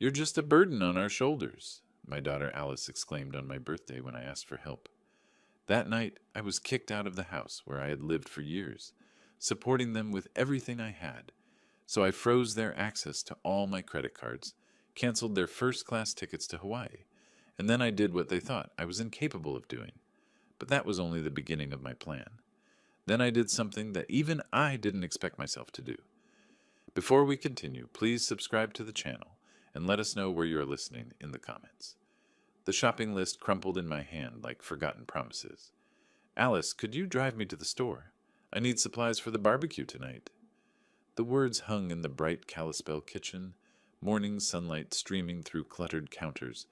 You're just a burden on our shoulders, my daughter Alice exclaimed on my birthday when I asked for help. That night, I was kicked out of the house where I had lived for years, supporting them with everything I had. So I froze their access to all my credit cards, canceled their first class tickets to Hawaii, and then I did what they thought I was incapable of doing. But that was only the beginning of my plan. Then I did something that even I didn't expect myself to do. Before we continue, please subscribe to the channel and let us know where you are listening in the comments. The shopping list crumpled in my hand like forgotten promises. Alice, could you drive me to the store? I need supplies for the barbecue tonight. The words hung in the bright Kalispell kitchen, morning sunlight streaming through cluttered counters,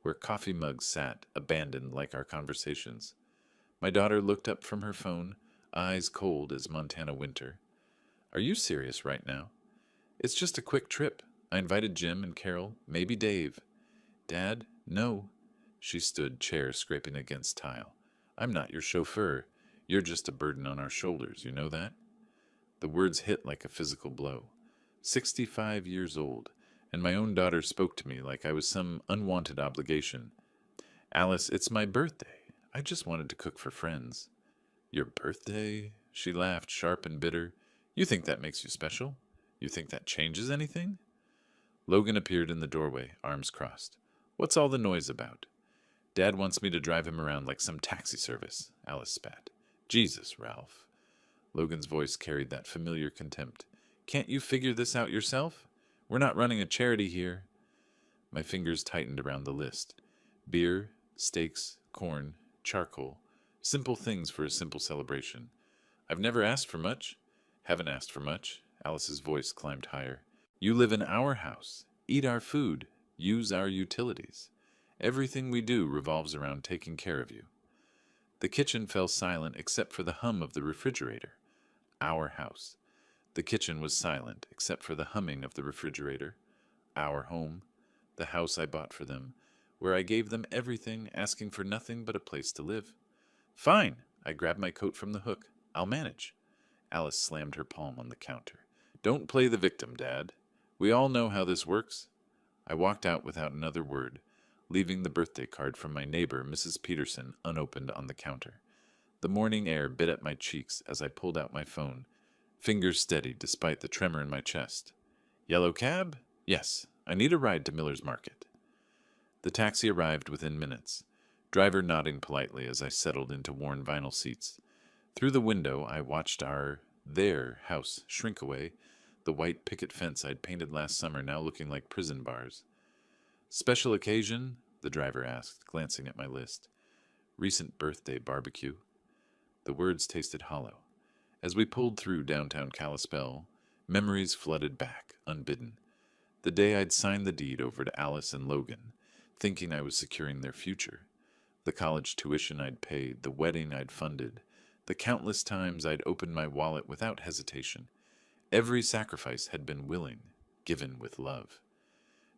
where coffee mugs sat, abandoned like our conversations. My daughter looked up from her phone, eyes cold as Montana winter. Are you serious right now? It's just a quick trip. I invited Jim and Carol, maybe Dave. Dad, no. She stood, chair scraping against tile. I'm not your chauffeur. You're just a burden on our shoulders, you know that? The words hit like a physical blow. 65 years old, and my own daughter spoke to me like I was some unwanted obligation. Alice, it's my birthday. I just wanted to cook for friends. Your birthday? She laughed, sharp and bitter. You think that makes you special? You think that changes anything? Logan appeared in the doorway, arms crossed. What's all the noise about? Dad wants me to drive him around like some taxi service, Alice spat. Jesus, Ralph. Logan's voice carried that familiar contempt. Can't you figure this out yourself? We're not running a charity here. My fingers tightened around the list. Beer, steaks, corn, charcoal. Simple things for a simple celebration. I've never asked for much. Haven't asked for much. Alice's voice climbed higher. You live in our house. Eat our food. Use our utilities. Everything we do revolves around taking care of you. The kitchen fell silent except for the hum of the refrigerator. Our house. The kitchen was silent except for the humming of the refrigerator. Our home. The house I bought for them, where I gave them everything, asking for nothing but a place to live. Fine. I grabbed my coat from the hook. I'll manage. Alice slammed her palm on the counter. Don't play the victim, Dad. We all know how this works. I walked out without another word, leaving the birthday card from my neighbor, Mrs. Peterson, unopened on the counter. The morning air bit at my cheeks as I pulled out my phone, fingers steady despite the tremor in my chest. Yellow cab? Yes, I need a ride to Miller's Market. The taxi arrived within minutes, driver nodding politely as I settled into worn vinyl seats. Through the window, I watched their house shrink away, the white picket fence I'd painted last summer now looking like prison bars. Special occasion? The driver asked, glancing at my list. Recent birthday barbecue. The words tasted hollow. As we pulled through downtown Kalispell, memories flooded back, unbidden. The day I'd signed the deed over to Alice and Logan, thinking I was securing their future. The college tuition I'd paid, the wedding I'd funded, the countless times I'd opened my wallet without hesitation. Every sacrifice had been willing, given with love.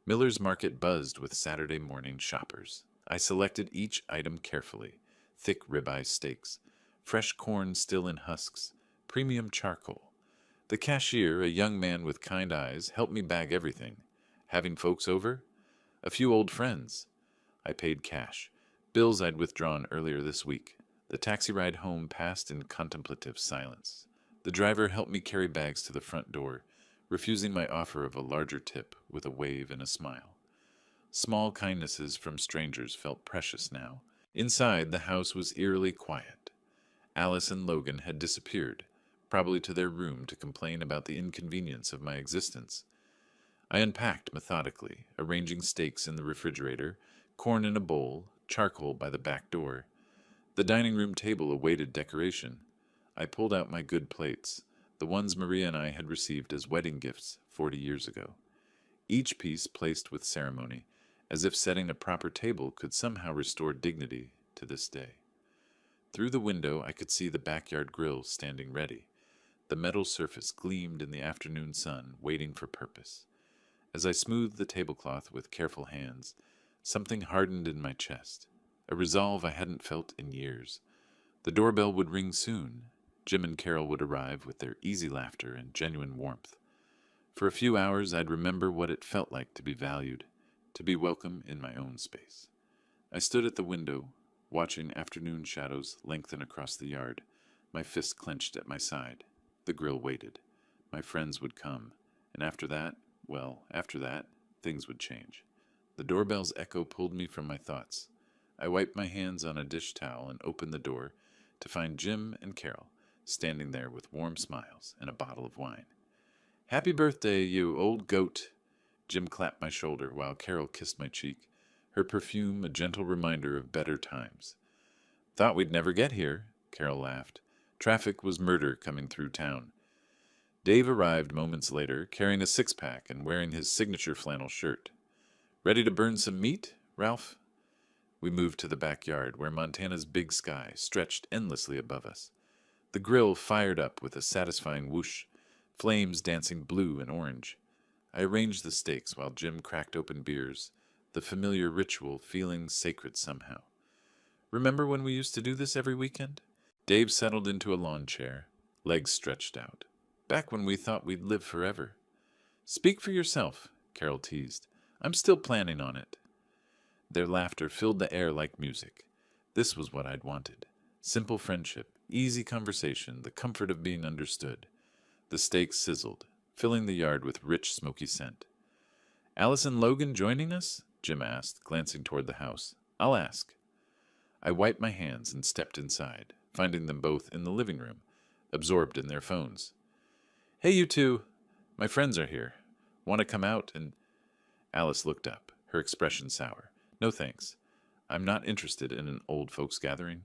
Miller's Market buzzed with Saturday morning shoppers. I selected each item carefully. Thick ribeye steaks, fresh corn still in husks, premium charcoal. The cashier, a young man with kind eyes, helped me bag everything. Having folks over? A few old friends. I paid cash, bills I'd withdrawn earlier this week. The taxi ride home passed in contemplative silence. The driver helped me carry bags to the front door, refusing my offer of a larger tip with a wave and a smile. Small kindnesses from strangers felt precious now. Inside, the house was eerily quiet. Alice and Logan had disappeared, probably to their room to complain about the inconvenience of my existence. I unpacked methodically, arranging steaks in the refrigerator, corn in a bowl, charcoal by the back door. The dining room table awaited decoration. I pulled out my good plates, the ones Maria and I had received as wedding gifts 40 years ago. Each piece placed with ceremony, as if setting a proper table could somehow restore dignity to this day. Through the window I could see the backyard grill standing ready. The metal surface gleamed in the afternoon sun, waiting for purpose. As I smoothed the tablecloth with careful hands, something hardened in my chest, a resolve I hadn't felt in years. The doorbell would ring soon. Jim and Carol would arrive with their easy laughter and genuine warmth. For a few hours, I'd remember what it felt like to be valued, to be welcome in my own space. I stood at the window, watching afternoon shadows lengthen across the yard, my fist clenched at my side. The grill waited. My friends would come, and after that, things would change. The doorbell's echo pulled me from my thoughts. I wiped my hands on a dish towel and opened the door to find Jim and Carol standing there with warm smiles and a bottle of wine. "Happy birthday, you old goat!" Jim clapped my shoulder while Carol kissed my cheek, her perfume a gentle reminder of better times. "Thought we'd never get here," Carol laughed. Traffic was murder coming through town. Dave arrived moments later, carrying a six-pack and wearing his signature flannel shirt. "Ready to burn some meat, Ralph?" We moved to the backyard, where Montana's big sky stretched endlessly above us. The grill fired up with a satisfying whoosh, flames dancing blue and orange. I arranged the steaks while Jim cracked open beers, the familiar ritual feeling sacred somehow. "Remember when we used to do this every weekend?" Dave settled into a lawn chair, legs stretched out. "Back when we thought we'd live forever." "Speak for yourself," Carol teased. "I'm still planning on it." Their laughter filled the air like music. This was what I'd wanted. Simple friendship, easy conversation, the comfort of being understood. The steaks sizzled, filling the yard with rich, smoky scent. "Alice and Logan joining us?" Jim asked, glancing toward the house. "I'll ask." I wiped my hands and stepped inside, finding them both in the living room, absorbed in their phones. "Hey, you two. My friends are here. Want to come out and—" Alice looked up, her expression sour. "No thanks. I'm not interested in an old folks gathering."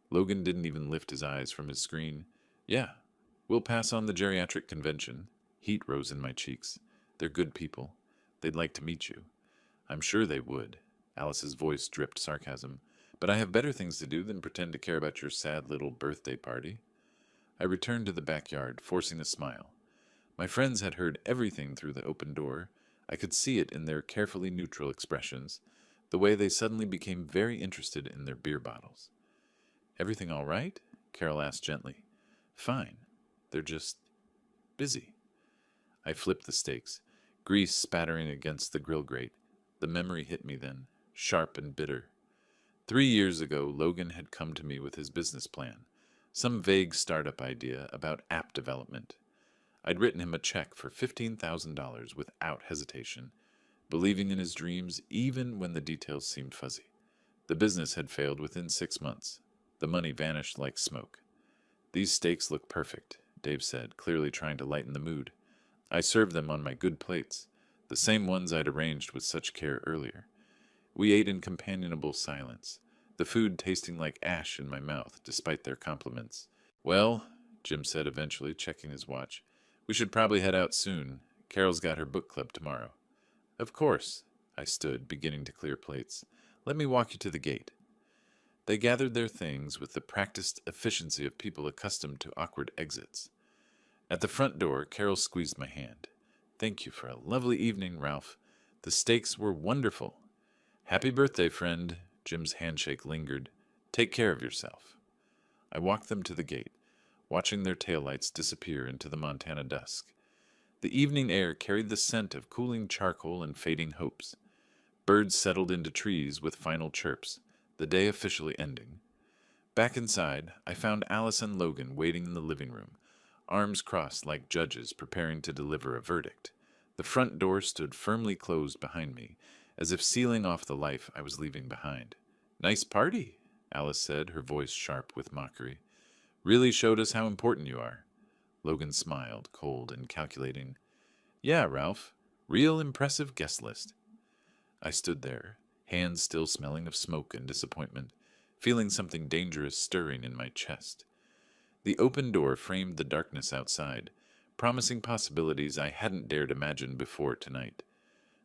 Logan didn't even lift his eyes from his screen. "Yeah, we'll pass on the geriatric convention." Heat rose in my cheeks. "They're good people. They'd like to meet you." "I'm sure they would." Alice's voice dripped sarcasm. "But I have better things to do than pretend to care about your sad little birthday party." I returned to the backyard, forcing a smile. My friends had heard everything through the open door. I could see it in their carefully neutral expressions, the way they suddenly became very interested in their beer bottles. "Everything all right?" Carol asked gently. "Fine. They're just busy." I flipped the steaks, grease spattering against the grill grate. The memory hit me then, sharp and bitter. 3 years ago, Logan had come to me with his business plan, some vague startup idea about app development. I'd written him a check for $15,000 without hesitation, believing in his dreams even when the details seemed fuzzy. The business had failed within 6 months. The money vanished like smoke. "These steaks look perfect," Dave said, clearly trying to lighten the mood. I served them on my good plates, the same ones I'd arranged with such care earlier. We ate in companionable silence, the food tasting like ash in my mouth, despite their compliments. "Well," Jim said eventually, checking his watch, "we should probably head out soon. Carol's got her book club tomorrow." "Of course." I stood, beginning to clear plates. "Let me walk you to the gate." They gathered their things with the practiced efficiency of people accustomed to awkward exits. At the front door, Carol squeezed my hand. "Thank you for a lovely evening, Ralph. The steaks were wonderful." "Happy birthday, friend." Jim's handshake lingered. "Take care of yourself." I walked them to the gate, watching their taillights disappear into the Montana dusk. The evening air carried the scent of cooling charcoal and fading hopes. Birds settled into trees with final chirps, the day officially ending. Back inside, I found Alice and Logan waiting in the living room, arms crossed like judges preparing to deliver a verdict. The front door stood firmly closed behind me, as if sealing off the life I was leaving behind. "Nice party," Alice said, her voice sharp with mockery. "Really showed us how important you are." Logan smiled, cold and calculating. "Yeah, Ralph. Real impressive guest list." I stood there, hands still smelling of smoke and disappointment, feeling something dangerous stirring in my chest. The open door framed the darkness outside, promising possibilities I hadn't dared imagine before tonight.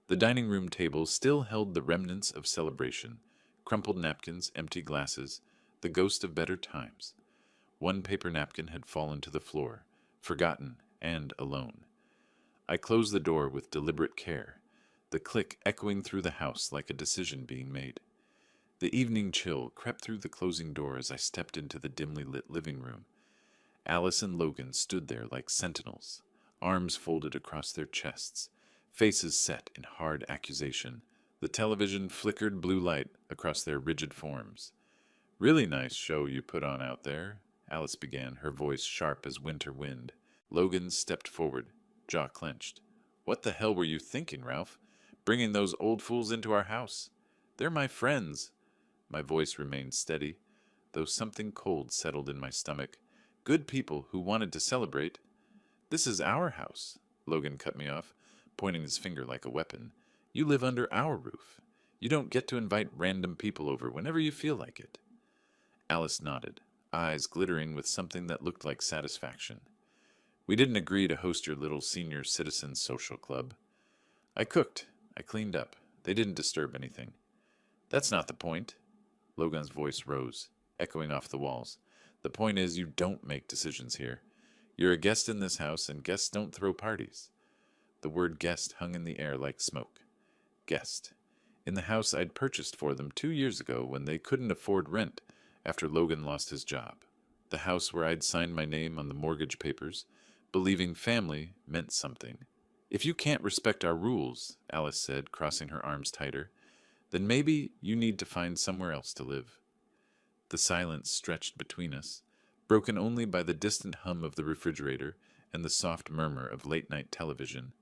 The dining room table still held the remnants of celebration, crumpled napkins, empty glasses, the ghost of better times. One paper napkin had fallen to the floor, forgotten and alone. I closed the door with deliberate care, the click echoing through the house like a decision being made. The evening chill crept through the closing door as I stepped into the dimly lit living room. Alice and Logan stood there like sentinels, arms folded across their chests, faces set in hard accusation. The television flickered blue light across their rigid forms. "Really nice show you put on out there," Alice began, her voice sharp as winter wind. Logan stepped forward, jaw clenched. "What the hell were you thinking, Ralph? Bringing those old fools into our house? They're my friends." My voice remained steady, though something cold settled in my stomach. "Good people who wanted to celebrate." "This is our house," Logan cut me off, pointing his finger like a weapon. "You live under our roof. You don't get to invite random people over whenever you feel like it." Alice nodded, eyes glittering with something that looked like satisfaction. "We didn't agree to host your little senior citizen social club. I cooked. I cleaned up. They didn't disturb anything." "That's not the point." Logan's voice rose, echoing off the walls. "The point is you don't make decisions here. You're a guest in this house, and guests don't throw parties." The word guest hung in the air like smoke. Guest. In the house I'd purchased for them 2 years ago when they couldn't afford rent after Logan lost his job. The house where I'd signed my name on the mortgage papers, believing family meant something. "If you can't respect our rules," Alice said, crossing her arms tighter, "then maybe you need to find somewhere else to live." The silence stretched between us, broken only by the distant hum of the refrigerator and the soft murmur of late-night television.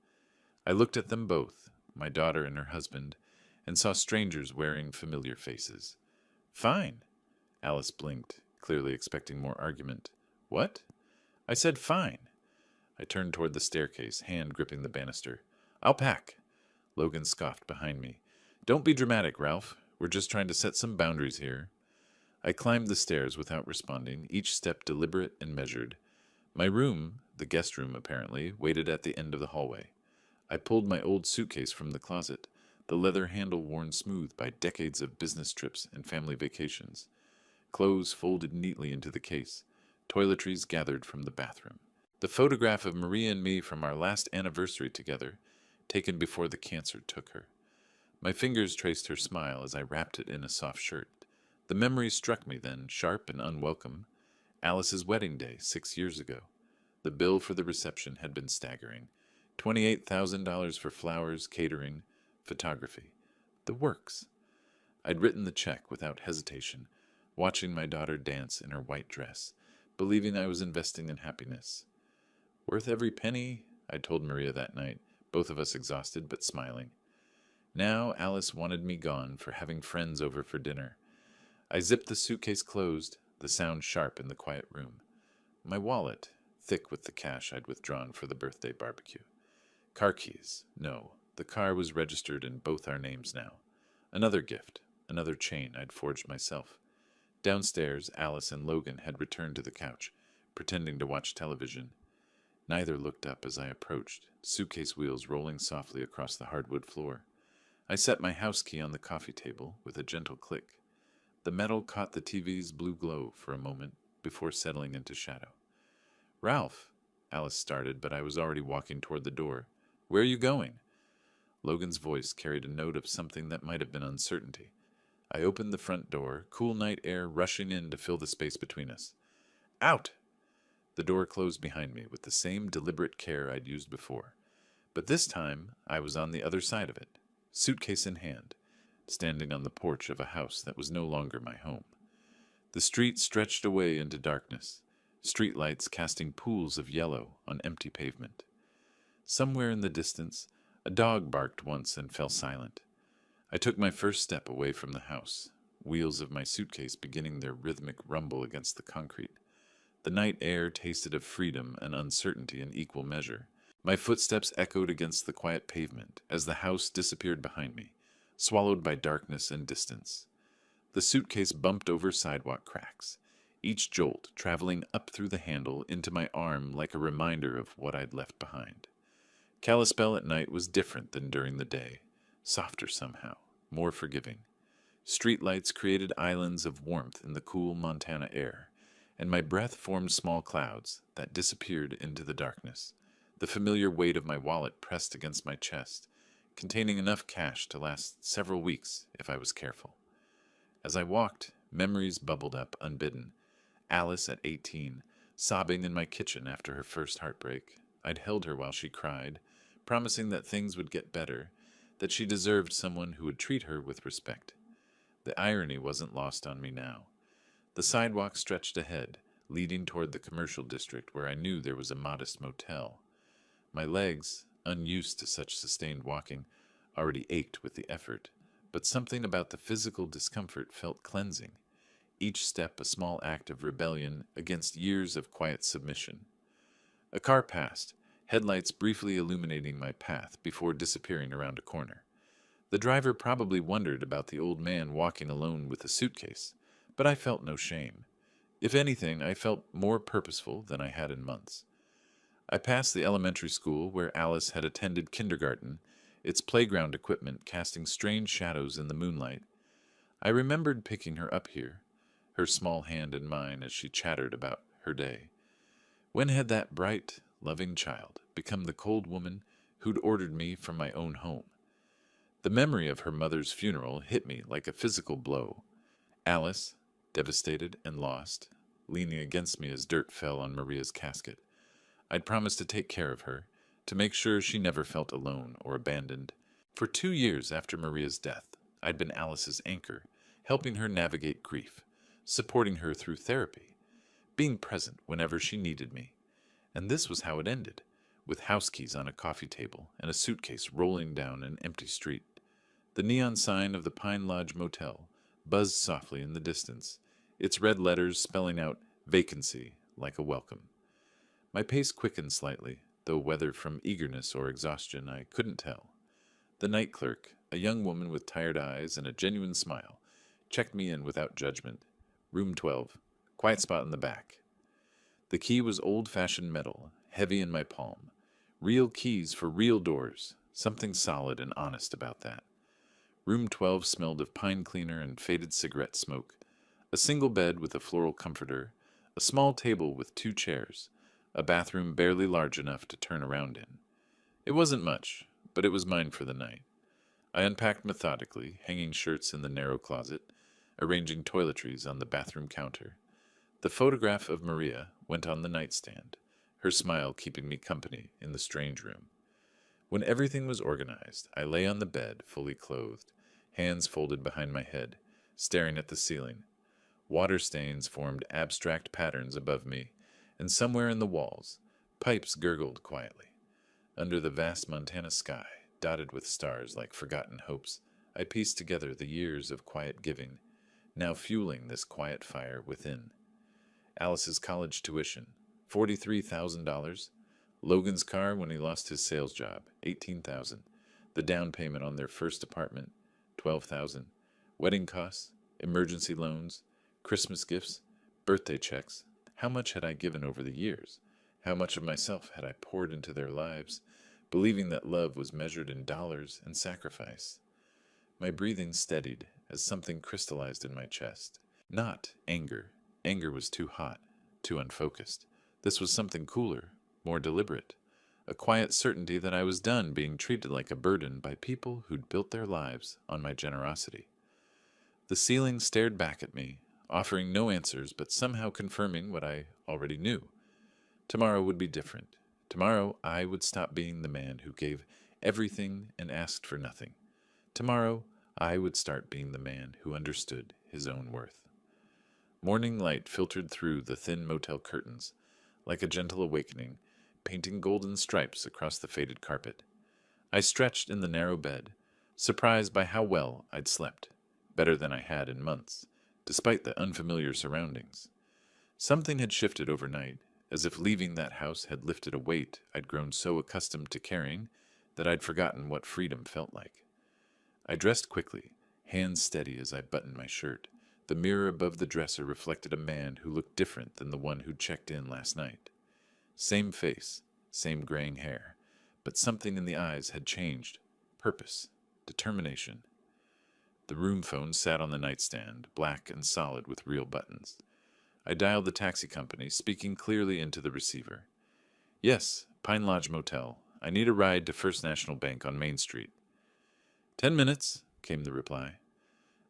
I looked at them both, my daughter and her husband, and saw strangers wearing familiar faces. "Fine." Alice blinked, clearly expecting more argument. "What?" "I said fine." I turned toward the staircase, hand gripping the banister. "I'll pack." Logan scoffed behind me. "Don't be dramatic, Ralph. We're just trying to set some boundaries here." I climbed the stairs without responding, each step deliberate and measured. My room, the guest room apparently, waited at the end of the hallway. I pulled my old suitcase from the closet, the leather handle worn smooth by decades of business trips and family vacations. Clothes folded neatly into the case, toiletries gathered from the bathroom. The photograph of Maria and me from our last anniversary together, taken before the cancer took her. My fingers traced her smile as I wrapped it in a soft shirt. The memory struck me then, sharp and unwelcome. Alice's wedding day 6 years ago. The bill for the reception had been staggering. $28,000 for flowers, catering, photography. The works. I'd written the check without hesitation, watching my daughter dance in her white dress, believing I was investing in happiness. "Worth every penny," I told Maria that night, both of us exhausted but smiling. Now Alice wanted me gone for having friends over for dinner. I zipped the suitcase closed, the sound sharp in the quiet room. My wallet, thick with the cash I'd withdrawn for the birthday barbecue. Car keys. No, the car was registered in both our names now. Another gift, another chain I'd forged myself. Downstairs, Alice and Logan had returned to the couch, pretending to watch television. Neither looked up as I approached, suitcase wheels rolling softly across the hardwood floor. I set my house key on the coffee table with a gentle click. The metal caught the TV's blue glow for a moment before settling into shadow. "Ralph," Alice started, but I was already walking toward the door. "Where are you going?" Logan's voice carried a note of something that might have been uncertainty. I opened the front door, cool night air rushing in to fill the space between us. "Out!" The door closed behind me with the same deliberate care I'd used before. But this time I was on the other side of it, suitcase in hand, standing on the porch of a house that was no longer my home. The street stretched away into darkness, streetlights casting pools of yellow on empty pavement. Somewhere in the distance, a dog barked once and fell silent. I took my first step away from the house, wheels of my suitcase beginning their rhythmic rumble against the concrete. The night air tasted of freedom and uncertainty in equal measure. My footsteps echoed against the quiet pavement as the house disappeared behind me, swallowed by darkness and distance. The suitcase bumped over sidewalk cracks, each jolt traveling up through the handle into my arm like a reminder of what I'd left behind. Kalispell at night was different than during the day, softer somehow, more forgiving. Streetlights created islands of warmth in the cool Montana air, and my breath formed small clouds that disappeared into the darkness. The familiar weight of my wallet pressed against my chest, containing enough cash to last several weeks if I was careful. As I walked, memories bubbled up unbidden. Alice at 18, sobbing in my kitchen after her first heartbreak. I'd held her while she cried, promising that things would get better, that she deserved someone who would treat her with respect. The irony wasn't lost on me now. The sidewalk stretched ahead, leading toward the commercial district where I knew there was a modest motel. My legs, unused to such sustained walking, already ached with the effort, but something about the physical discomfort felt cleansing, each step a small act of rebellion against years of quiet submission. A car passed, headlights briefly illuminating my path before disappearing around a corner. The driver probably wondered about the old man walking alone with a suitcase, but I felt no shame. If anything, I felt more purposeful than I had in months. I passed the elementary school where Alice had attended kindergarten, its playground equipment casting strange shadows in the moonlight. I remembered picking her up here, her small hand in mine as she chattered about her day. When had that bright, loving child become the cold woman who'd ordered me from my own home? The memory of her mother's funeral hit me like a physical blow. Alice, devastated and lost, leaning against me as dirt fell on Maria's casket. I'd promised to take care of her, to make sure she never felt alone or abandoned. For 2 years after Maria's death, I'd been Alice's anchor, helping her navigate grief, supporting her through therapy, being present whenever she needed me. And this was how it ended, with house keys on a coffee table and a suitcase rolling down an empty street. The neon sign of the Pine Lodge Motel buzzed softly in the distance, its red letters spelling out vacancy like a welcome. My pace quickened slightly, though whether from eagerness or exhaustion I couldn't tell. The night clerk, a young woman with tired eyes and a genuine smile, checked me in without judgment. Room 12. Quiet spot in the back. The key was old-fashioned metal, heavy in my palm. Real keys for real doors. Something solid and honest about that. Room 12 smelled of pine cleaner and faded cigarette smoke. A single bed with a floral comforter. A small table with 2 chairs. A bathroom barely large enough to turn around in. It wasn't much, but it was mine for the night. I unpacked methodically, hanging shirts in the narrow closet, arranging toiletries on the bathroom counter. The photograph of Maria went on the nightstand, her smile keeping me company in the strange room. When everything was organized, I lay on the bed, fully clothed, hands folded behind my head, staring at the ceiling. Water stains formed abstract patterns above me, and somewhere in the walls, pipes gurgled quietly. Under the vast Montana sky, dotted with stars like forgotten hopes, I pieced together the years of quiet giving, now fueling this quiet fire within. Alice's college tuition, $43,000. Logan's car when he lost his sales job, $18,000. The down payment on their first apartment, $12,000. Wedding costs, emergency loans, Christmas gifts, birthday checks. How much had I given over the years? How much of myself had I poured into their lives, believing that love was measured in dollars and sacrifice? My breathing steadied as something crystallized in my chest. Not anger. Anger was too hot, too unfocused. This was something cooler, more deliberate. A quiet certainty that I was done being treated like a burden by people who'd built their lives on my generosity. The ceiling stared back at me, offering no answers but somehow confirming what I already knew. Tomorrow would be different. Tomorrow I would stop being the man who gave everything and asked for nothing. Tomorrow I would start being the man who understood his own worth. Morning light filtered through the thin motel curtains, like a gentle awakening, painting golden stripes across the faded carpet. I stretched in the narrow bed, surprised by how well I'd slept, better than I had in months, despite the unfamiliar surroundings. Something had shifted overnight, as if leaving that house had lifted a weight I'd grown so accustomed to carrying that I'd forgotten what freedom felt like. I dressed quickly, hands steady as I buttoned my shirt. The mirror above the dresser reflected a man who looked different than the one who'd checked in last night. Same face, same graying hair, but something in the eyes had changed. Purpose, determination. The room phone sat on the nightstand, black and solid with real buttons. I dialed the taxi company, speaking clearly into the receiver. Yes, Pine Lodge Motel. I need a ride to First National Bank on Main Street. 10 minutes, came the reply.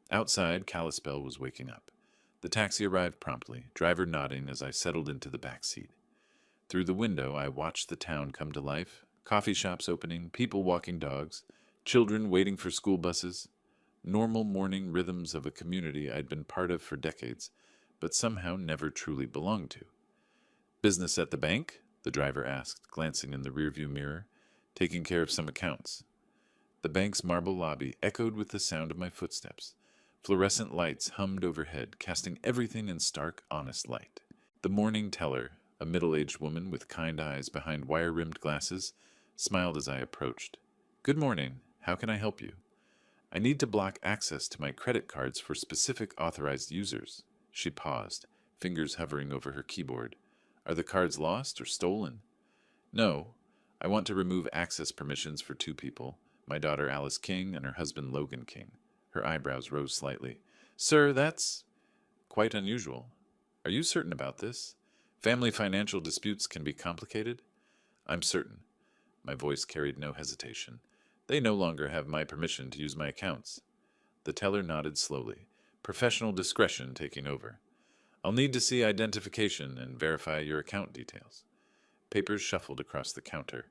Outside, Kalispell was waking up. The taxi arrived promptly, driver nodding as I settled into the back seat. Through the window, I watched the town come to life, coffee shops opening, people walking dogs, children waiting for school buses, normal morning rhythms of a community I'd been part of for decades, but somehow never truly belonged to. Business at the bank? The driver asked, glancing in the rearview mirror, taking care of some accounts. The bank's marble lobby echoed with the sound of my footsteps. Fluorescent lights hummed overhead, casting everything in stark, honest light. The morning teller, a middle-aged woman with kind eyes behind wire-rimmed glasses, smiled as I approached. "Good morning. How can I help you?" "I need to block access to my credit cards for specific authorized users." She paused, fingers hovering over her keyboard. "Are the cards lost or stolen?" "No. I want to remove access permissions for two people, my daughter Alice King and her husband Logan King." Her eyebrows rose slightly. "Sir, that's quite unusual. Are you certain about this? Family financial disputes can be complicated." "I'm certain." My voice carried no hesitation. "They no longer have my permission to use my accounts." The teller nodded slowly, professional discretion taking over. "I'll need to see identification and verify your account details." Papers shuffled across the counter.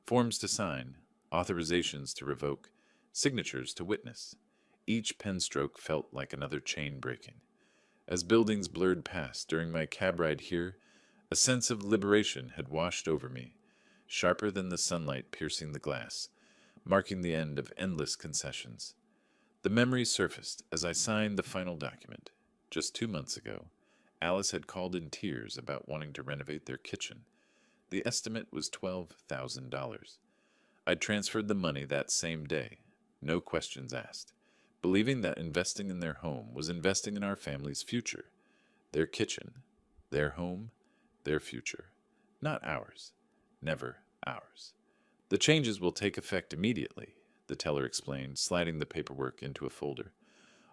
Forms to sign, authorizations to revoke, signatures to witness. Each pen stroke felt like another chain breaking. As buildings blurred past during my cab ride here, a sense of liberation had washed over me, sharper than the sunlight piercing the glass, marking the end of endless concessions. The memory surfaced as I signed the final document. Just 2 months ago, Alice had called in tears about wanting to renovate their kitchen. The estimate was $12,000. I transferred the money that same day, no questions asked, believing that investing in their home was investing in our family's future. Their kitchen, their home, their future. Not ours. Never ours. "The changes will take effect immediately," the teller explained, sliding the paperwork into a folder.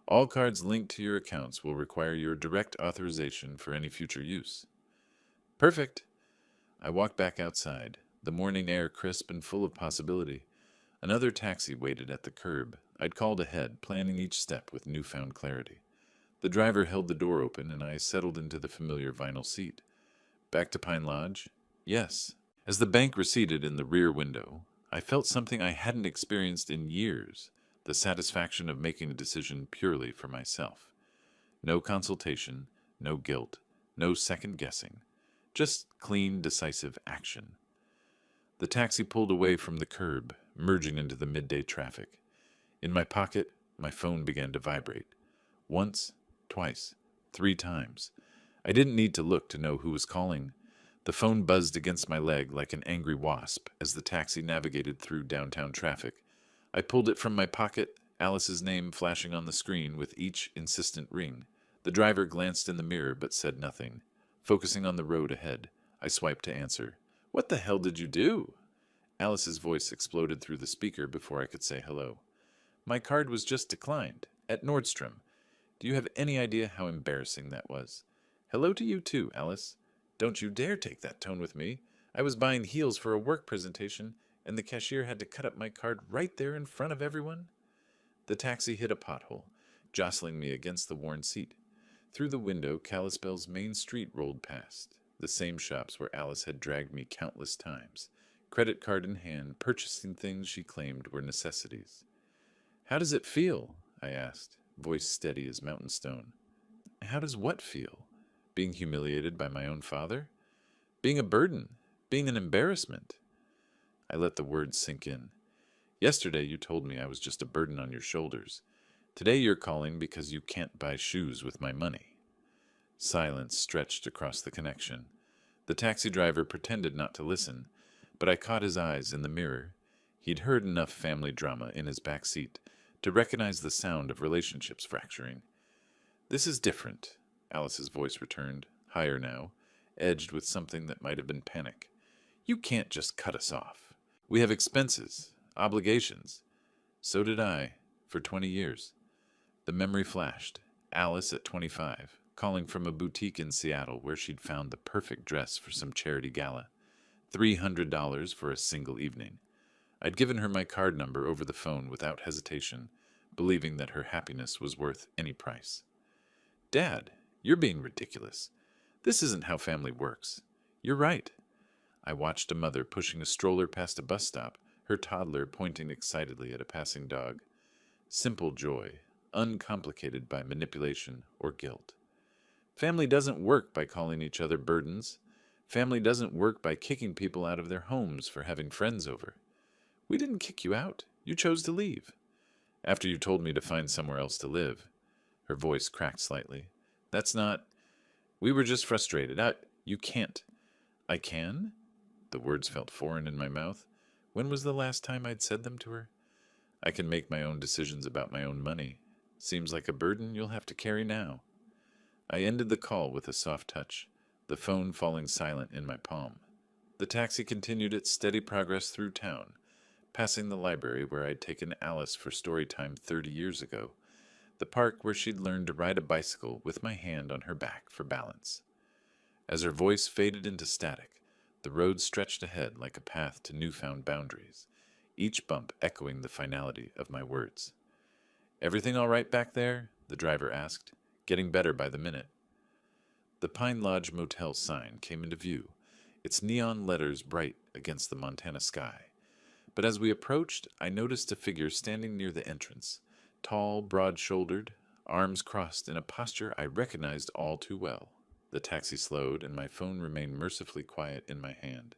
"All cards linked to your accounts will require your direct authorization for any future use." "Perfect." I walked back outside, the morning air crisp and full of possibility. Another taxi waited at the curb. I'd called ahead, planning each step with newfound clarity. The driver held the door open, and I settled into the familiar vinyl seat. "Back to Pine Lodge?" "Yes." As the bank receded in the rear window, I felt something I hadn't experienced in years, the satisfaction of making a decision purely for myself. No consultation, no guilt, no second guessing. Just clean, decisive action. The taxi pulled away from the curb, merging into the midday traffic. In my pocket, my phone began to vibrate. Once, twice, 3 times. I didn't need to look to know who was calling. The phone buzzed against my leg like an angry wasp as the taxi navigated through downtown traffic. I pulled it from my pocket, Alice's name flashing on the screen with each insistent ring. The driver glanced in the mirror but said nothing. Focusing on the road ahead, I swiped to answer. "What the hell did you do?" Alice's voice exploded through the speaker before I could say hello. "My card was just declined, at Nordstrom. Do you have any idea how embarrassing that was?" "Hello to you too, Alice. Don't you dare take that tone with me. I was buying heels for a work presentation, and the cashier had to cut up my card right there in front of everyone." The taxi hit a pothole, jostling me against the worn seat. Through the window, Kalispell's main street rolled past, the same shops where Alice had dragged me countless times, credit card in hand, purchasing things she claimed were necessities. "How does it feel?" I asked, voice steady as mountain stone. "How does what feel? Being humiliated by my own father? Being a burden? Being an embarrassment?" I let the words sink in. "Yesterday you told me I was just a burden on your shoulders. Today you're calling because you can't buy shoes with my money." Silence stretched across the connection. The taxi driver pretended not to listen, but I caught his eyes in the mirror. He'd heard enough family drama in his back seat to recognize the sound of relationships fracturing. "This is different," Alice's voice returned, higher now, edged with something that might have been panic. "You can't just cut us off. We have expenses, obligations." "So did I, for 20 years. The memory flashed. Alice at 25, calling from a boutique in Seattle where she'd found the perfect dress for some charity gala. $300 for a single evening. I'd given her my card number over the phone without hesitation, believing that her happiness was worth any price. "Dad, you're being ridiculous. This isn't how family works. You're right. I watched a mother pushing a stroller past a bus stop, her toddler pointing excitedly at a passing dog. Simple joy, uncomplicated by manipulation or guilt. Family doesn't work by calling each other burdens. Family doesn't work by kicking people out of their homes for having friends over. We didn't kick you out. You chose to leave. After you told me to find somewhere else to live. Her voice cracked slightly. That's not... We were just frustrated. You can't. I can? The words felt foreign in my mouth. When was the last time I'd said them to her? I can make my own decisions about my own money. Seems like a burden you'll have to carry now. I ended the call with a soft touch, the phone falling silent in my palm. The taxi continued its steady progress through town, passing the library where I'd taken Alice for story time 30 years ago, the park where she'd learned to ride a bicycle with my hand on her back for balance. As her voice faded into static, the road stretched ahead like a path to newfound boundaries, each bump echoing the finality of my words. Everything all right back there? The driver asked, getting better by the minute. The Pine Lodge Motel sign came into view, its neon letters bright against the Montana sky. But as we approached, I noticed a figure standing near the entrance, tall, broad-shouldered, arms crossed in a posture I recognized all too well. The taxi slowed, and my phone remained mercifully quiet in my hand.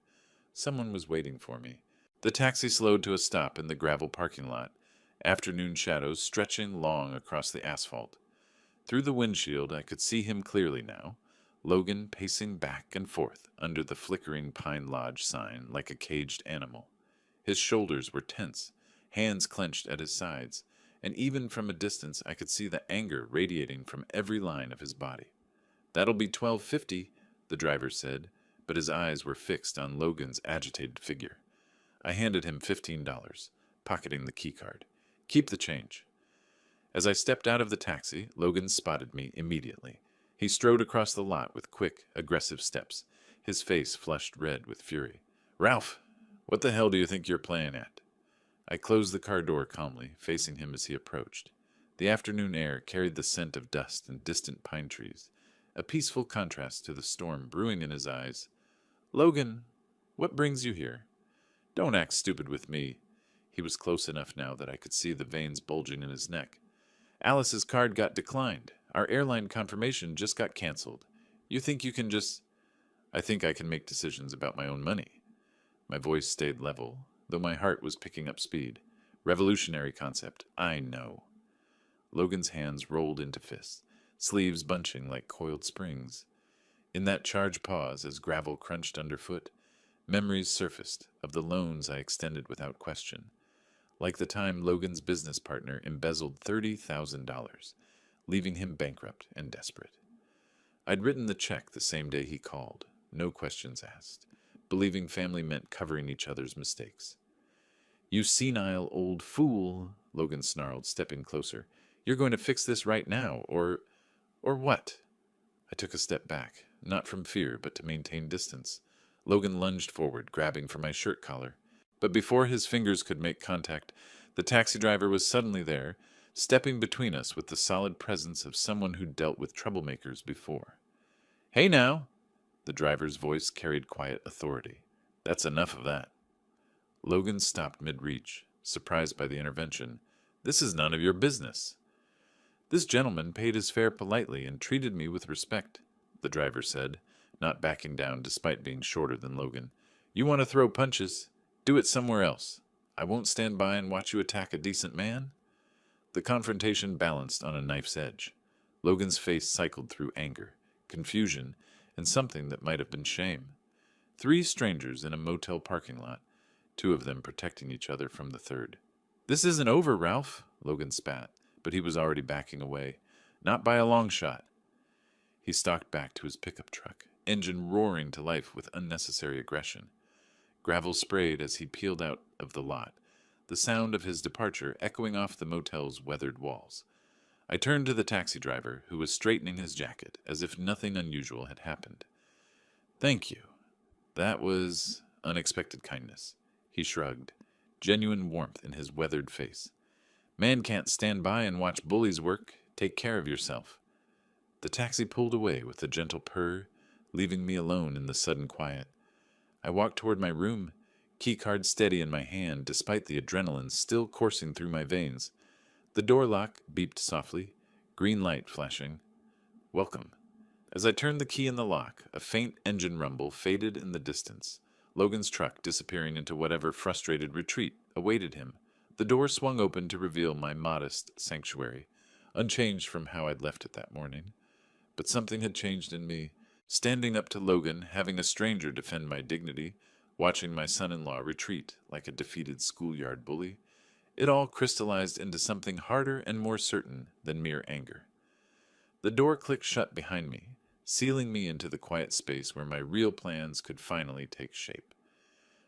Someone was waiting for me. The taxi slowed to a stop in the gravel parking lot, afternoon shadows stretching long across the asphalt. Through the windshield, I could see him clearly now, Logan pacing back and forth under the flickering Pine Lodge sign like a caged animal. His shoulders were tense, hands clenched at his sides, and even from a distance I could see the anger radiating from every line of his body. "That'll be $12.50, the driver said, but his eyes were fixed on Logan's agitated figure. I handed him $15, pocketing the keycard. "Keep the change." As I stepped out of the taxi, Logan spotted me immediately. He strode across the lot with quick, aggressive steps, his face flushed red with fury. "Ralph, what the hell do you think you're playing at?" I closed the car door calmly, facing him as he approached. The afternoon air carried the scent of dust and distant pine trees, a peaceful contrast to the storm brewing in his eyes. "Logan, what brings you here? Don't act stupid with me." He was close enough now that I could see the veins bulging in his neck. "Alice's card got declined. Our airline confirmation just got canceled. You think you can just..." "I think I can make decisions about my own money." My voice stayed level, though my heart was picking up speed. Revolutionary concept, I know. Logan's hands rolled into fists, sleeves bunching like coiled springs. In that charged pause, as gravel crunched underfoot, memories surfaced of the loans I extended without question, like the time Logan's business partner embezzled $30,000, leaving him bankrupt and desperate. I'd written the check the same day he called, no questions asked, believing family meant covering each other's mistakes. "You senile old fool," Logan snarled, stepping closer. "You're going to fix this right now, or what?" I took a step back, not from fear, but to maintain distance. Logan lunged forward, grabbing for my shirt collar. But before his fingers could make contact, the taxi driver was suddenly there, stepping between us with the solid presence of someone who'd dealt with troublemakers before. "Hey now!" The driver's voice carried quiet authority. "That's enough of that." Logan stopped mid-reach, surprised by the intervention. "This is none of your business." "This gentleman paid his fare politely and treated me with respect," the driver said, not backing down despite being shorter than Logan. "You want to throw punches? Do it somewhere else. I won't stand by and watch you attack a decent man." The confrontation balanced on a knife's edge. Logan's face cycled through anger, confusion, and something that might have been shame. Three strangers in a motel parking lot, two of them protecting each other from the third. "This isn't over, Ralph," Logan spat, but he was already backing away. "Not by a long shot." He stalked back to his pickup truck, engine roaring to life with unnecessary aggression. Gravel sprayed as he peeled out of the lot, the sound of his departure echoing off the motel's weathered walls. I turned to the taxi driver, who was straightening his jacket as if nothing unusual had happened. "Thank you. That was unexpected kindness." He shrugged, genuine warmth in his weathered face. "Man can't stand by and watch bullies work. Take care of yourself." The taxi pulled away with a gentle purr, leaving me alone in the sudden quiet. I walked toward my room, key card steady in my hand despite the adrenaline still coursing through my veins. The door lock beeped softly, green light flashing. Welcome. As I turned the key in the lock, a faint engine rumble faded in the distance, Logan's truck disappearing into whatever frustrated retreat awaited him. The door swung open to reveal my modest sanctuary, unchanged from how I'd left it that morning. But something had changed in me. Standing up to Logan, having a stranger defend my dignity, watching my son-in-law retreat like a defeated schoolyard bully, it all crystallized into something harder and more certain than mere anger. The door clicked shut behind me, sealing me into the quiet space where my real plans could finally take shape.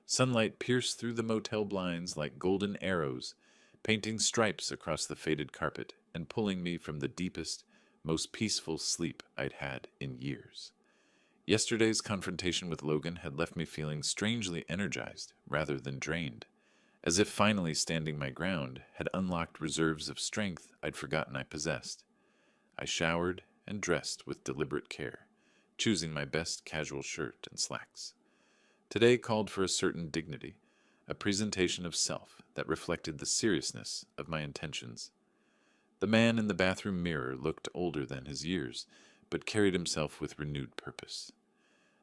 Sunlight pierced through the motel blinds like golden arrows, painting stripes across the faded carpet and pulling me from the deepest, most peaceful sleep I'd had in years. Yesterday's confrontation with Logan had left me feeling strangely energized rather than drained, as if finally standing my ground had unlocked reserves of strength I'd forgotten I possessed. I showered and dressed with deliberate care, choosing my best casual shirt and slacks. Today called for a certain dignity, a presentation of self that reflected the seriousness of my intentions. The man in the bathroom mirror looked older than his years, but carried himself with renewed purpose.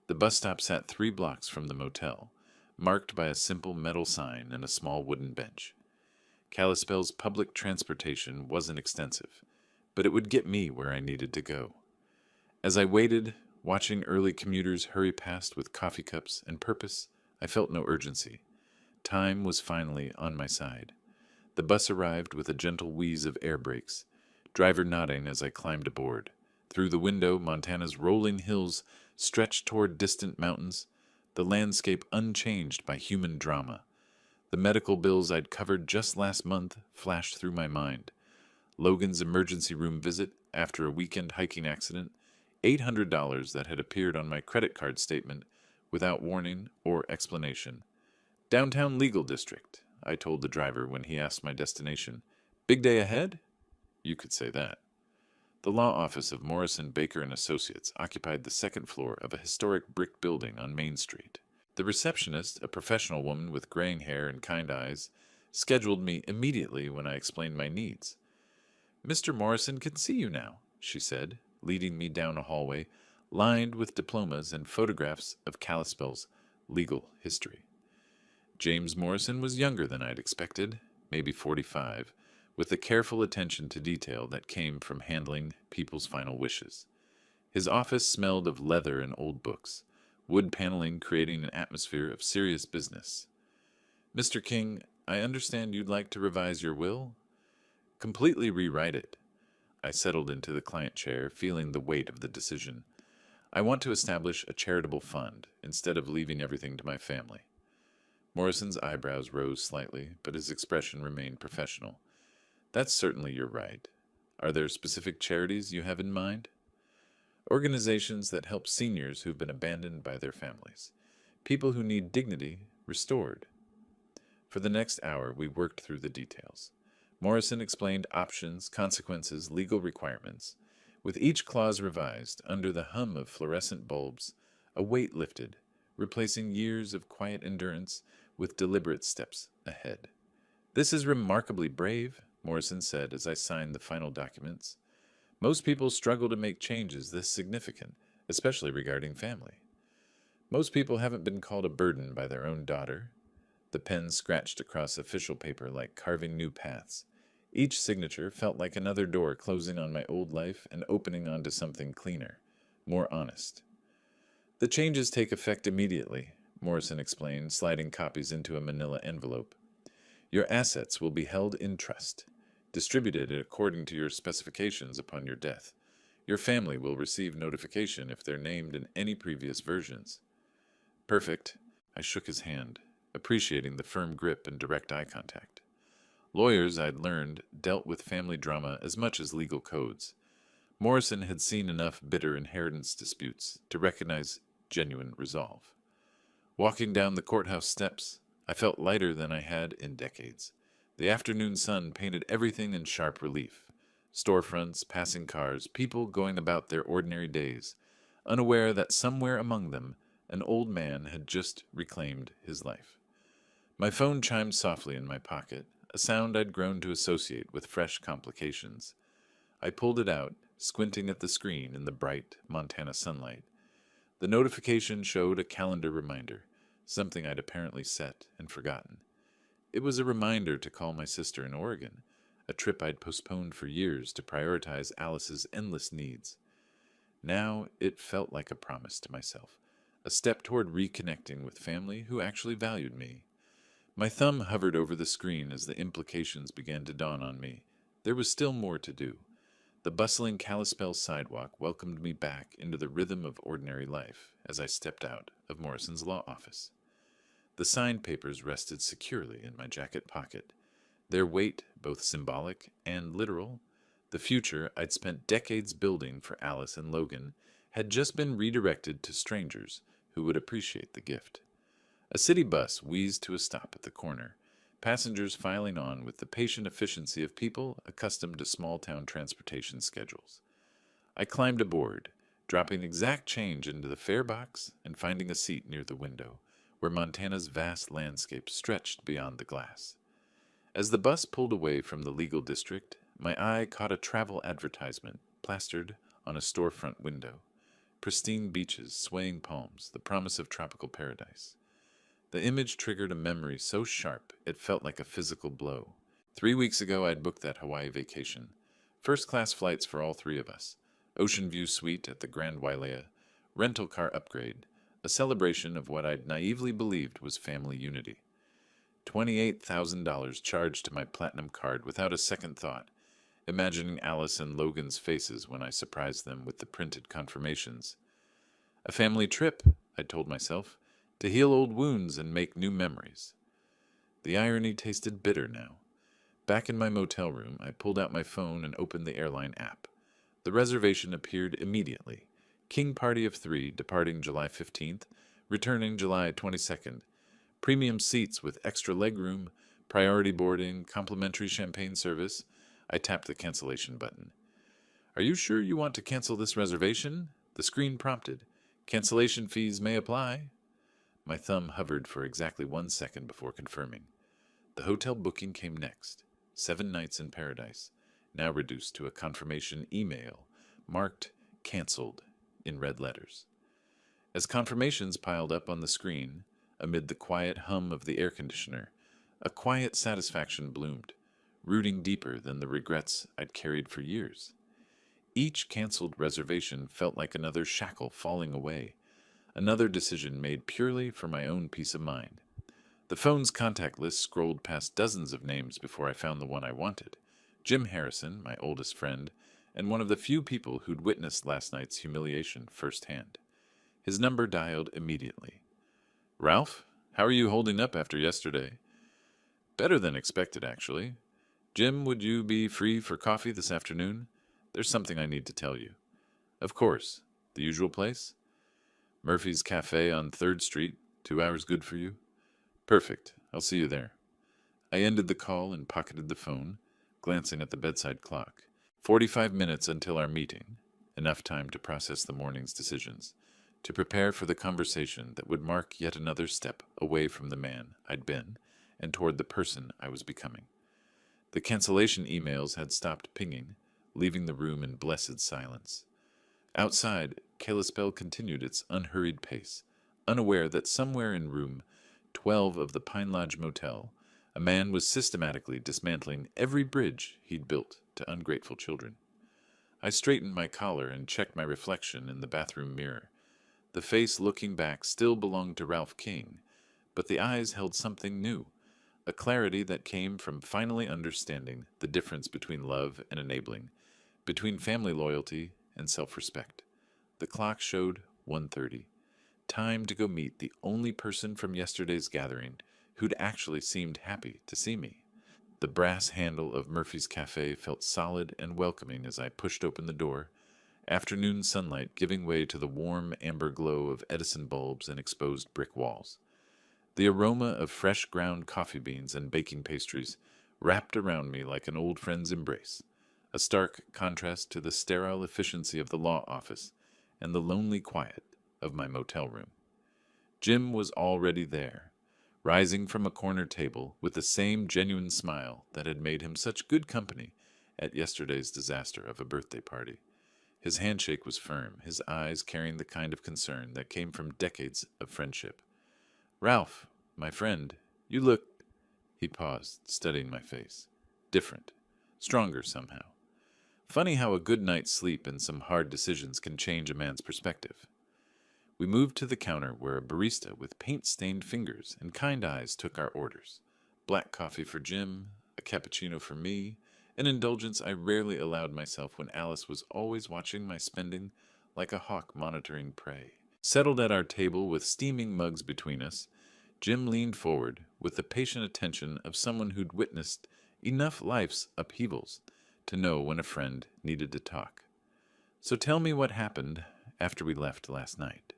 The bus stop sat 3 blocks from the motel, marked by a simple metal sign and a small wooden bench. Kalispell's public transportation wasn't extensive, but it would get me where I needed to go. As I waited, watching early commuters hurry past with coffee cups and purpose, I felt no urgency. Time was finally on my side. The bus arrived with a gentle wheeze of air brakes, driver nodding as I climbed aboard. Through the window, Montana's rolling hills stretched toward distant mountains, the landscape unchanged by human drama. The medical bills I'd covered just last month flashed through my mind. Logan's emergency room visit after a weekend hiking accident, $800 that had appeared on my credit card statement without warning or explanation. Downtown Legal District, I told the driver when he asked my destination. Big day ahead? You could say that. The law office of Morrison, Baker & Associates occupied the second floor of a historic brick building on Main Street. The receptionist, a professional woman with graying hair and kind eyes, scheduled me immediately when I explained my needs. Mr. Morrison can see you now, she said, leading me down a hallway lined with diplomas and photographs of Kalispell's legal history. James Morrison was younger than I'd expected, maybe 45, with the careful attention to detail that came from handling people's final wishes. His office smelled of leather and old books, wood paneling creating an atmosphere of serious business. Mr. King, I understand you'd like to revise your will? Completely rewrite it. I settled into the client chair, feeling the weight of the decision. I want to establish a charitable fund, instead of leaving everything to my family. Morrison's eyebrows rose slightly, but his expression remained professional. That's certainly your right. Are there specific charities you have in mind? Organizations that help seniors who've been abandoned by their families. People who need dignity restored. For the next hour, we worked through the details. Morrison explained options, consequences, legal requirements. With each clause revised, under the hum of fluorescent bulbs, a weight lifted, replacing years of quiet endurance with deliberate steps ahead. This is remarkably brave, Morrison said as I signed the final documents. Most people struggle to make changes this significant, especially regarding family. Most people haven't been called a burden by their own daughter. The pen scratched across official paper like carving new paths. Each signature felt like another door closing on my old life and opening onto something cleaner, more honest. The changes take effect immediately, Morrison explained, sliding copies into a manila envelope. Your assets will be held in trust, distributed according to your specifications upon your death. Your family will receive notification if they're named in any previous versions. Perfect. I shook his hand, appreciating the firm grip and direct eye contact. Lawyers, I'd learned, dealt with family drama as much as legal codes. Morrison had seen enough bitter inheritance disputes to recognize genuine resolve. Walking down the courthouse steps, I felt lighter than I had in decades. The afternoon sun painted everything in sharp relief. Storefronts, passing cars, people going about their ordinary days, unaware that somewhere among them, An old man had just reclaimed his life. My phone chimed softly in my pocket, a sound I'd grown to associate with fresh complications. I pulled it out, squinting at the screen in the bright Montana sunlight. The notification showed a calendar reminder, something I'd apparently set and forgotten. It was a reminder to call my sister in Oregon, a trip I'd postponed for years to prioritize Alice's endless needs. Now it felt like a promise to myself, a step toward reconnecting with family who actually valued me. My thumb hovered over the screen as the implications began to dawn on me. There was still more to do. The bustling Kalispell sidewalk welcomed me back into the rhythm of ordinary life as I stepped out of Morrison's law office. The signed papers rested securely in my jacket pocket, their weight both symbolic and literal. The future I'd spent decades building for Alice and Logan had just been redirected to strangers who would appreciate the gift. A city bus wheezed to a stop at the corner, passengers filing on with the patient efficiency of people accustomed to small-town transportation schedules. I climbed aboard, dropping exact change into the fare box and finding a seat near the window, where Montana's vast landscape stretched beyond the glass. As the bus pulled away from the legal district, my eye caught a travel advertisement plastered on a storefront window. Pristine beaches, swaying palms, the promise of tropical paradise. The image triggered a memory so sharp it felt like a physical blow. 3 weeks ago I'd booked that Hawaii vacation. First-class flights for all three of us. Ocean view suite at the Grand Wailea. Rental car upgrade. A celebration of what I'd naively believed was family unity. $28,000 charged to my platinum card without a second thought, imagining Alice and Logan's faces when I surprised them with the printed confirmations. A family trip, I told myself, to heal old wounds and make new memories. The irony tasted bitter now. Back in my motel room, I pulled out my phone and opened the airline app. The reservation appeared immediately. King party of 3, departing July 15th, returning July 22nd. Premium seats with extra legroom, priority boarding, complimentary champagne service. I tapped the cancellation button. "Are you sure you want to cancel this reservation?" The screen prompted. "Cancellation fees may apply." My thumb hovered for exactly 1 second before confirming. The hotel booking came next. 7 nights in paradise, now reduced to a confirmation email, marked "Cancelled" in red letters. As confirmations piled up on the screen, amid the quiet hum of the air conditioner, a quiet satisfaction bloomed, rooting deeper than the regrets I'd carried for years. Each canceled reservation felt like another shackle falling away, another decision made purely for my own peace of mind. The phone's contact list scrolled past dozens of names before I found the one I wanted. Jim Harrison, my oldest friend, and one of the few people who'd witnessed last night's humiliation firsthand. His number dialed immediately. "Ralph, how are you holding up after yesterday?" "Better than expected, actually. Jim, would you be free for coffee this afternoon? There's something I need to tell you." "Of course. The usual place?" "Murphy's Cafe on 3rd Street. 2 hours good for you?" "Perfect. I'll see you there." I ended the call and pocketed the phone, glancing at the bedside clock. 45 minutes until our meeting. Enough time to process the morning's decisions, to prepare for the conversation that would mark yet another step away from the man I'd been and toward the person I was becoming. The cancellation emails had stopped pinging, leaving the room in blessed silence. Outside, Kalispell continued its unhurried pace, unaware that somewhere in room 12 of the Pine Lodge Motel, a man was systematically dismantling every bridge he'd built to ungrateful children. I straightened my collar and checked my reflection in the bathroom mirror. The face looking back still belonged to Ralph King, but the eyes held something new, a clarity that came from finally understanding the difference between love and enabling, between family loyalty and self-respect. The clock showed 1:30. Time to go meet the only person from yesterday's gathering who'd actually seemed happy to see me. The brass handle of Murphy's Cafe felt solid and welcoming as I pushed open the door, afternoon sunlight giving way to the warm amber glow of Edison bulbs and exposed brick walls. The aroma of fresh ground coffee beans and baking pastries wrapped around me like an old friend's embrace, a stark contrast to the sterile efficiency of the law office and the lonely quiet of my motel room. Jim was already there, rising from a corner table with the same genuine smile that had made him such good company at yesterday's disaster of a birthday party. His handshake was firm, his eyes carrying the kind of concern that came from decades of friendship. "Ralph, my friend, you look—" He paused, studying my face. "Different. Stronger somehow. Funny how a good night's sleep and some hard decisions can change a man's perspective." We moved to the counter where a barista with paint-stained fingers and kind eyes took our orders. Black coffee for Jim, a cappuccino for me, an indulgence I rarely allowed myself when Alice was always watching my spending like a hawk monitoring prey. Settled at our table with steaming mugs between us, Jim leaned forward with the patient attention of someone who'd witnessed enough life's upheavals to know when a friend needed to talk. "So tell me what happened after we left last night."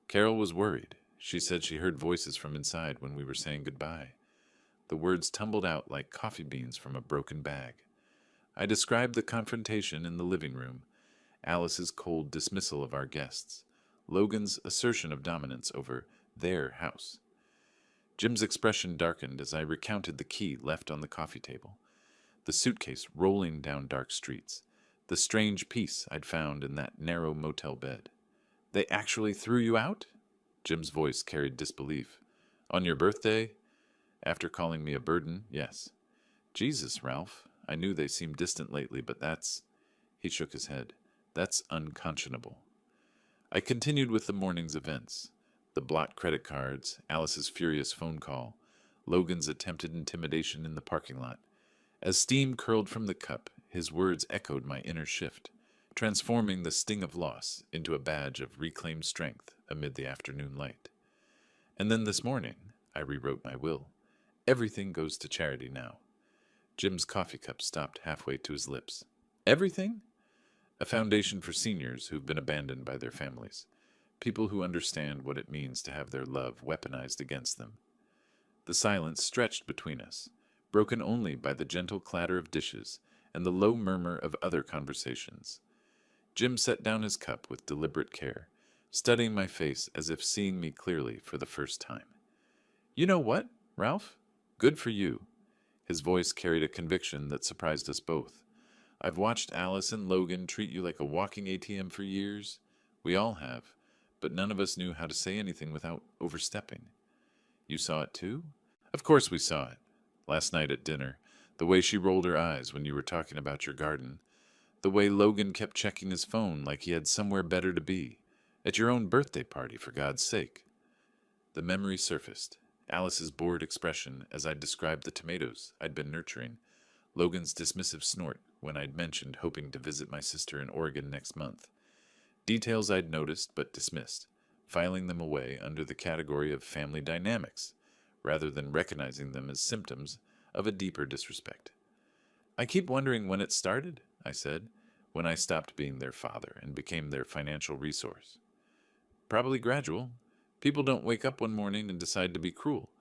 Carol was worried. She said she heard voices from inside when we were saying goodbye. The words tumbled out like coffee beans from a broken bag. I described the confrontation in the living room, Alice's cold dismissal of our guests, Logan's assertion of dominance over their house. Jim's expression darkened as I recounted the key left on the coffee table, the suitcase rolling down dark streets, the strange peace I'd found in that narrow motel bed. "They actually threw you out?" Jim's voice carried disbelief. "On your birthday? After calling me a burden, yes." "Jesus, Ralph. I knew they seemed distant lately, but that's—" He shook his head. "That's unconscionable." I continued with the morning's events. The blocked credit cards, Alice's furious phone call, Logan's attempted intimidation in the parking lot. As steam curled from the cup, his words echoed my inner shift, transforming the sting of loss into a badge of reclaimed strength amid the afternoon light. And then this morning, I rewrote my will. Everything goes to charity now. Jim's coffee cup stopped halfway to his lips. "Everything?" "A foundation for seniors who've been abandoned by their families. People who understand what it means to have their love weaponized against them." The silence stretched between us, broken only by the gentle clatter of dishes and the low murmur of other conversations. Jim set down his cup with deliberate care, studying my face as if seeing me clearly for the first time. "You know what, Ralph? Good for you." His voice carried a conviction that surprised us both. "I've watched Alice and Logan treat you like a walking ATM for years. We all have, but none of us knew how to say anything without overstepping. You saw it too?" "Of course we saw it. Last night at dinner, the way she rolled her eyes when you were talking about your garden. The way Logan kept checking his phone like he had somewhere better to be. At your own birthday party, for God's sake." The memory surfaced. Alice's bored expression as I'd described the tomatoes I'd been nurturing. Logan's dismissive snort when I'd mentioned hoping to visit my sister in Oregon next month. Details I'd noticed but dismissed, filing them away under the category of family dynamics, rather than recognizing them as symptoms of a deeper disrespect. "I keep wondering when it started," I said, "when I stopped being their father and became their financial resource." "Probably gradual. People don't wake up one morning and decide to be cruel.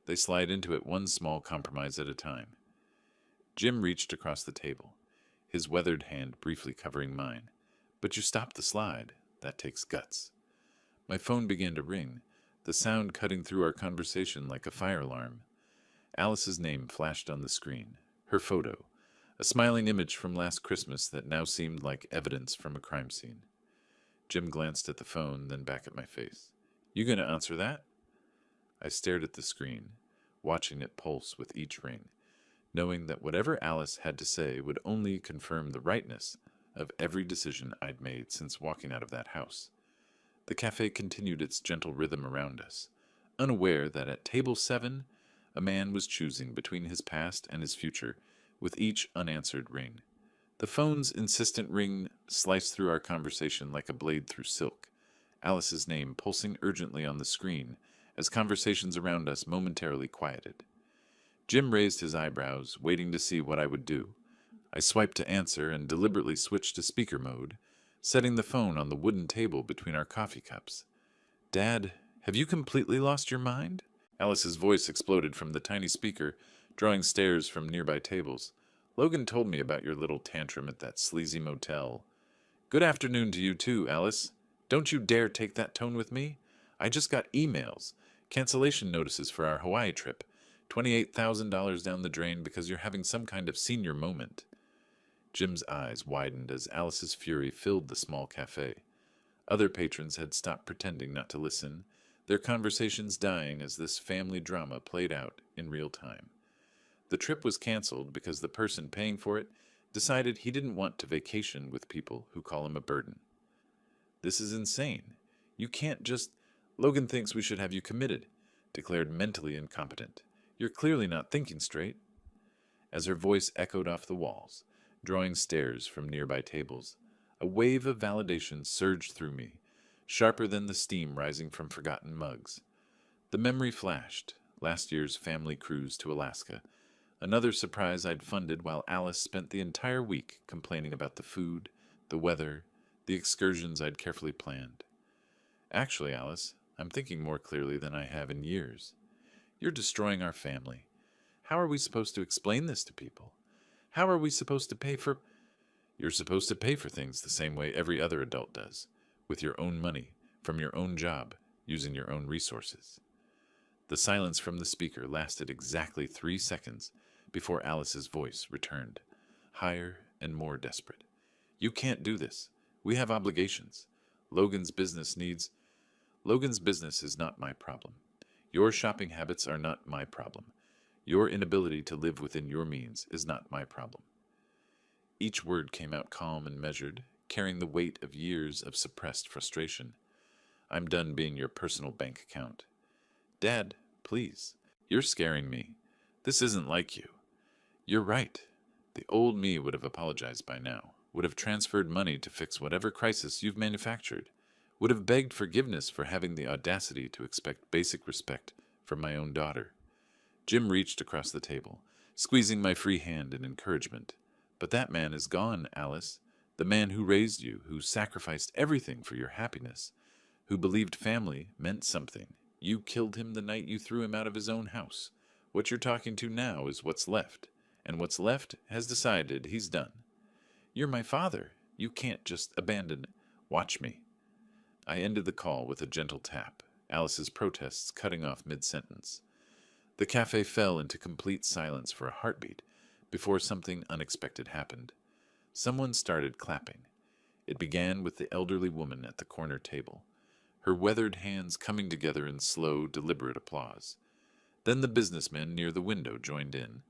They slide into it one small compromise at a time." Jim reached across the table, his weathered hand briefly covering mine. "But you stopped the slide. That takes guts." My phone began to ring, the sound cutting through our conversation like a fire alarm. Alice's name flashed on the screen, her photo, a smiling image from last Christmas that now seemed like evidence from a crime scene. Jim glanced at the phone, then back at my face. "You gonna answer that?" I stared at the screen, watching it pulse with each ring, knowing that whatever Alice had to say would only confirm the rightness of every decision I'd made since walking out of that house. The cafe continued its gentle rhythm around us, unaware that at table 7, a man was choosing between his past and his future with each unanswered ring. The phone's insistent ring sliced through our conversation like a blade through silk, Alice's name pulsing urgently on the screen as conversations around us momentarily quieted. Jim raised his eyebrows, waiting to see what I would do. I swiped to answer and deliberately switched to speaker mode, setting the phone on the wooden table between our coffee cups. "Dad, have you completely lost your mind?" Alice's voice exploded from the tiny speaker, drawing stares from nearby tables. "Logan told me about your little tantrum at that sleazy motel." "Good afternoon to you too, Alice. Don't you dare take that tone with me. I just got emails, cancellation notices for our Hawaii trip, $28,000 down the drain because you're having some kind of senior moment. Jim's eyes widened as Alice's fury filled the small cafe. Other patrons had stopped pretending not to listen, their conversations dying as this family drama played out in real time. The trip was canceled because the person paying for it decided he didn't want to vacation with people who call him a burden. This is insane. You can't just... Logan thinks we should have you committed, declared mentally incompetent. You're clearly not thinking straight. As her voice echoed off the walls, drawing stares from nearby tables, a wave of validation surged through me, sharper than the steam rising from forgotten mugs. The memory flashed, last year's family cruise to Alaska, another surprise I'd funded while Alice spent the entire week complaining about the food, the weather, the excursions I'd carefully planned. Actually, Alice, I'm thinking more clearly than I have in years. You're destroying our family. How are we supposed to explain this to people? How are we supposed to pay for... You're supposed to pay for things the same way every other adult does, with your own money, from your own job, using your own resources. The silence from the speaker lasted exactly 3 seconds before Alice's voice returned, higher and more desperate. You can't do this. We have obligations. Logan's business is not my problem. Your shopping habits are not my problem. Your inability to live within your means is not my problem. Each word came out calm and measured, carrying the weight of years of suppressed frustration. I'm done being your personal bank account. Dad, please. You're scaring me. This isn't like you. You're right. The old me would have apologized by now, would have transferred money to fix whatever crisis you've manufactured, would have begged forgiveness for having the audacity to expect basic respect from my own daughter. Jim reached across the table, squeezing my free hand in encouragement. But that man is gone, Alice. The man who raised you, who sacrificed everything for your happiness, who believed family meant something. You killed him the night you threw him out of his own house. What you're talking to now is what's left, and what's left has decided he's done. You're my father. You can't just abandon it. Watch me. I ended the call with a gentle tap, Alice's protests cutting off mid-sentence. The cafe fell into complete silence for a heartbeat before something unexpected happened. Someone started clapping. It began with the elderly woman at the corner table, her weathered hands coming together in slow, deliberate applause. Then the businessman near the window joined in,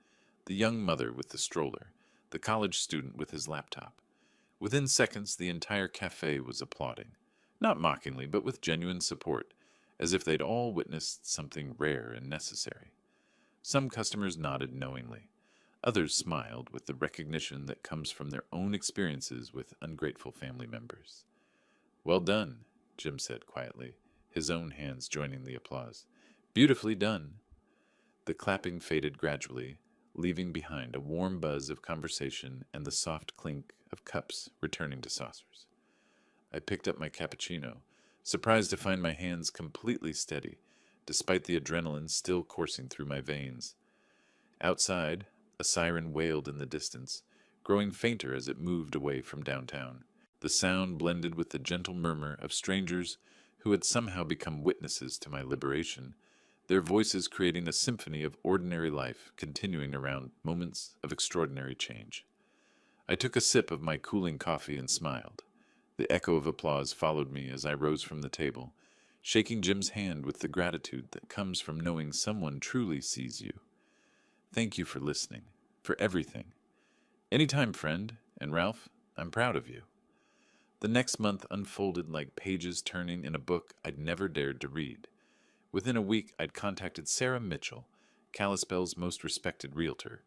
the young mother with the stroller, the college student with his laptop. Within seconds, the entire cafe was applauding, not mockingly, but with genuine support, as if they'd all witnessed something rare and necessary. Some customers nodded knowingly. Others smiled with the recognition that comes from their own experiences with ungrateful family members. Well done, Jim said quietly, his own hands joining the applause. Beautifully done. The clapping faded gradually, leaving behind a warm buzz of conversation and the soft clink of cups returning to saucers. I picked up my cappuccino, surprised to find my hands completely steady, despite the adrenaline still coursing through my veins. Outside, a siren wailed in the distance, growing fainter as it moved away from downtown. The sound blended with the gentle murmur of strangers who had somehow become witnesses to my liberation, their voices creating a symphony of ordinary life continuing around moments of extraordinary change. I took a sip of my cooling coffee and smiled. The echo of applause followed me as I rose from the table, shaking Jim's hand with the gratitude that comes from knowing someone truly sees you. Thank you for listening, for everything. Anytime, friend, and Ralph, I'm proud of you. The next month unfolded like pages turning in a book I'd never dared to read. Within a week, I'd contacted Sarah Mitchell, Kalispell's most respected realtor,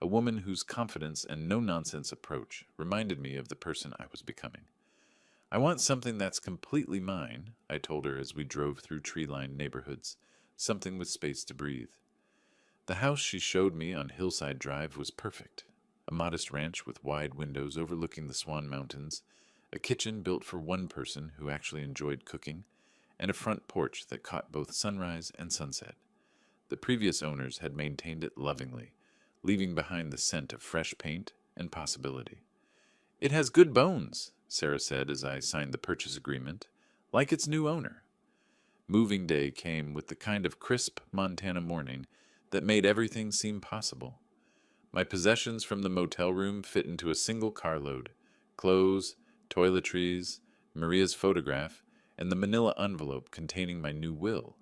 a woman whose confidence and no-nonsense approach reminded me of the person I was becoming. I want something that's completely mine, I told her as we drove through tree-lined neighborhoods, something with space to breathe. The house she showed me on Hillside Drive was perfect. A modest ranch with wide windows overlooking the Swan Mountains, a kitchen built for one person who actually enjoyed cooking, and a front porch that caught both sunrise and sunset. The previous owners had maintained it lovingly, leaving behind the scent of fresh paint and possibility. It has good bones, Sarah said as I signed the purchase agreement, like its new owner. Moving day came with the kind of crisp Montana morning that made everything seem possible. My possessions from the motel room fit into a single carload: clothes, toiletries, Maria's photograph, and the manila envelope containing my new will.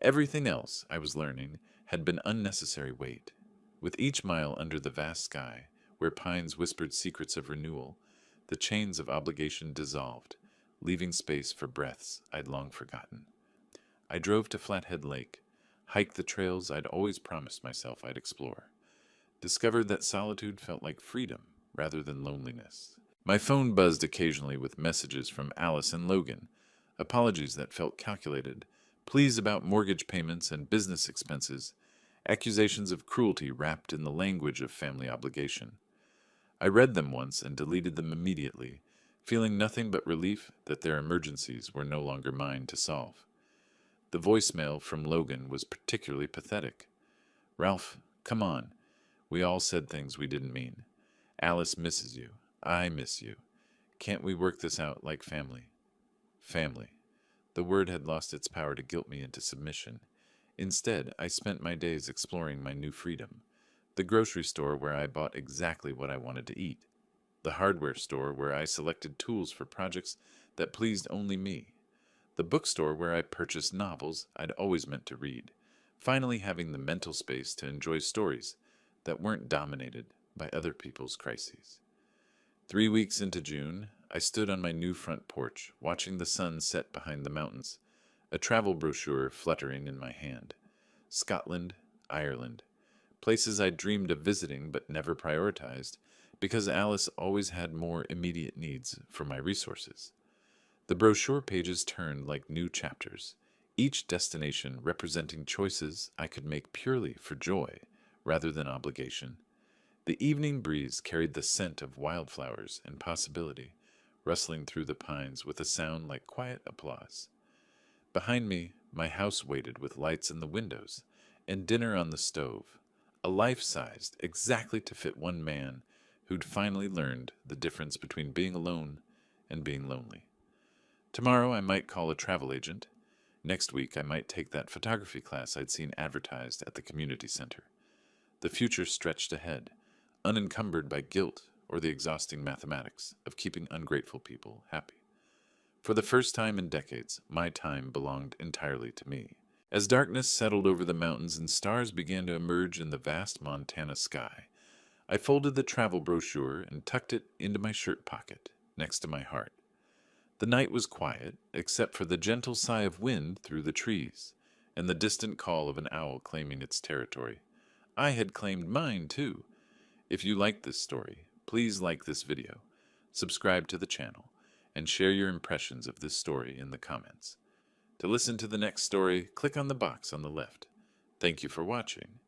Everything else, I was learning, had been unnecessary weight. With each mile under the vast sky, where pines whispered secrets of renewal, the chains of obligation dissolved, leaving space for breaths I'd long forgotten. I drove to Flathead Lake, hiked the trails I'd always promised myself I'd explore, discovered that solitude felt like freedom rather than loneliness. My phone buzzed occasionally with messages from Alice and Logan, apologies that felt calculated, pleas about mortgage payments and business expenses, accusations of cruelty wrapped in the language of family obligation. I read them once and deleted them immediately, feeling nothing but relief that their emergencies were no longer mine to solve. The voicemail from Logan was particularly pathetic. "Ralph, come on. We all said things we didn't mean. Alice misses you. I miss you. Can't we work this out like family?" Family. The word had lost its power to guilt me into submission. Instead, I spent my days exploring my new freedom. The grocery store where I bought exactly what I wanted to eat. The hardware store where I selected tools for projects that pleased only me. The bookstore where I purchased novels I'd always meant to read. Finally having the mental space to enjoy stories that weren't dominated by other people's crises. 3 weeks into June, I stood on my new front porch, watching the sun set behind the mountains, a travel brochure fluttering in my hand. Scotland, Ireland, places I'd dreamed of visiting but never prioritized, because Alice always had more immediate needs for my resources. The brochure pages turned like new chapters, each destination representing choices I could make purely for joy rather than obligation. The evening breeze carried the scent of wildflowers and possibility, rustling through the pines with a sound like quiet applause. Behind me, my house waited with lights in the windows and dinner on the stove, a life-sized, exactly to fit one man who'd finally learned the difference between being alone and being lonely. Tomorrow I might call a travel agent. Next week I might take that photography class I'd seen advertised at the community center. The future stretched ahead, unencumbered by guilt or the exhausting mathematics of keeping ungrateful people happy. For the first time in decades, my time belonged entirely to me. As darkness settled over the mountains and stars began to emerge in the vast Montana sky, I folded the travel brochure and tucked it into my shirt pocket, next to my heart. The night was quiet, except for the gentle sigh of wind through the trees, and the distant call of an owl claiming its territory. I had claimed mine, too. If you liked this story, please like this video, subscribe to the channel, and share your impressions of this story in the comments. To listen to the next story, click on the box on the left. Thank you for watching,